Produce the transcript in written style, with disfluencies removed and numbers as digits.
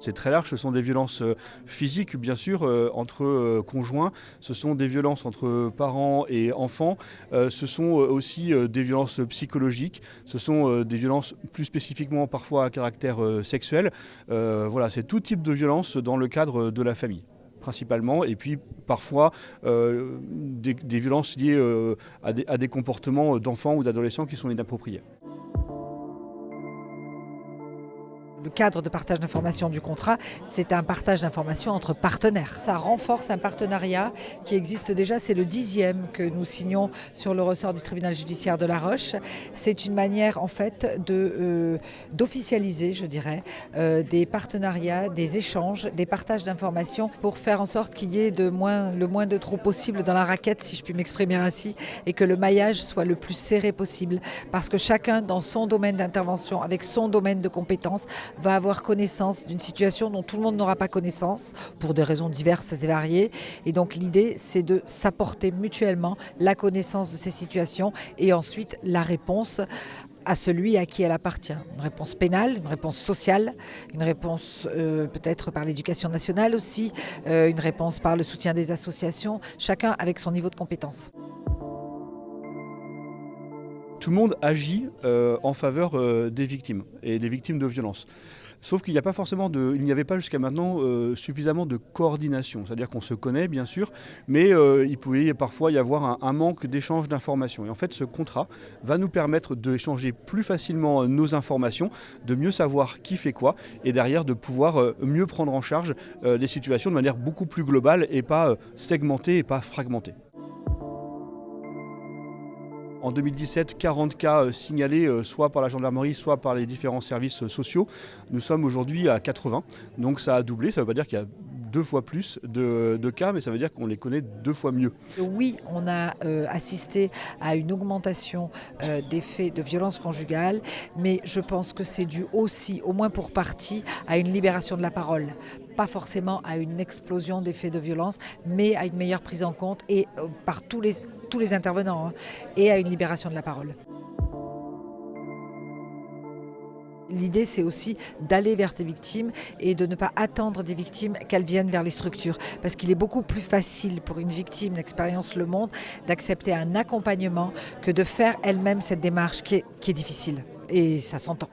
C'est très large, ce sont des violences physiques bien sûr entre conjoints, ce sont des violences entre parents et enfants, ce sont aussi des violences psychologiques, ce sont des violences plus spécifiquement parfois à caractère sexuel. Voilà, c'est tout type de violence dans le cadre de la famille principalement, et puis parfois des violences liées à des comportements d'enfants ou d'adolescents qui sont inappropriés. Le cadre de partage d'informations du contrat, c'est un partage d'informations entre partenaires. Ça renforce un partenariat qui existe déjà, c'est le 10e que nous signons sur le ressort du tribunal judiciaire de La Roche. C'est une manière en fait d'officialiser, je dirais, des partenariats, des échanges, des partages d'informations pour faire en sorte qu'il y ait le moins de trous possible dans la raquette, si je puis m'exprimer ainsi, et que le maillage soit le plus serré possible. Parce que chacun dans son domaine d'intervention, avec son domaine de compétences, va avoir connaissance d'une situation dont tout le monde n'aura pas connaissance pour des raisons diverses et variées. Et donc l'idée, c'est de s'apporter mutuellement la connaissance de ces situations et ensuite la réponse à celui à qui elle appartient. Une réponse pénale, une réponse sociale, une réponse peut-être par l'éducation nationale aussi, une réponse par le soutien des associations, chacun avec son niveau de compétence. Tout le monde agit en faveur des victimes et des victimes de violences. Sauf qu'il n'y a pas forcément il n'y avait pas jusqu'à maintenant suffisamment de coordination. C'est-à-dire qu'on se connaît bien sûr, mais il pouvait parfois y avoir un manque d'échange d'informations. Et en fait, ce contrat va nous permettre d'échanger plus facilement nos informations, de mieux savoir qui fait quoi, et derrière de pouvoir mieux prendre en charge les situations de manière beaucoup plus globale et pas segmentée et pas fragmentée. En 2017, 40 cas signalés soit par la gendarmerie, soit par les différents services sociaux. Nous sommes aujourd'hui à 80, donc ça a doublé. Ça ne veut pas dire qu'il y a 2 fois plus de cas, mais ça veut dire qu'on les connaît 2 fois mieux. Oui, on a assisté à une augmentation des faits de violence conjugale, mais je pense que c'est dû aussi, au moins pour partie, à une libération de la parole. Pas forcément à une explosion des faits de violence, mais à une meilleure prise en compte et par tous les intervenants, et à une libération de la parole. L'idée, c'est aussi d'aller vers des victimes et de ne pas attendre des victimes qu'elles viennent vers les structures. Parce qu'il est beaucoup plus facile pour une victime, l'expérience le montre, d'accepter un accompagnement que de faire elle-même cette démarche qui est difficile. Et ça s'entend.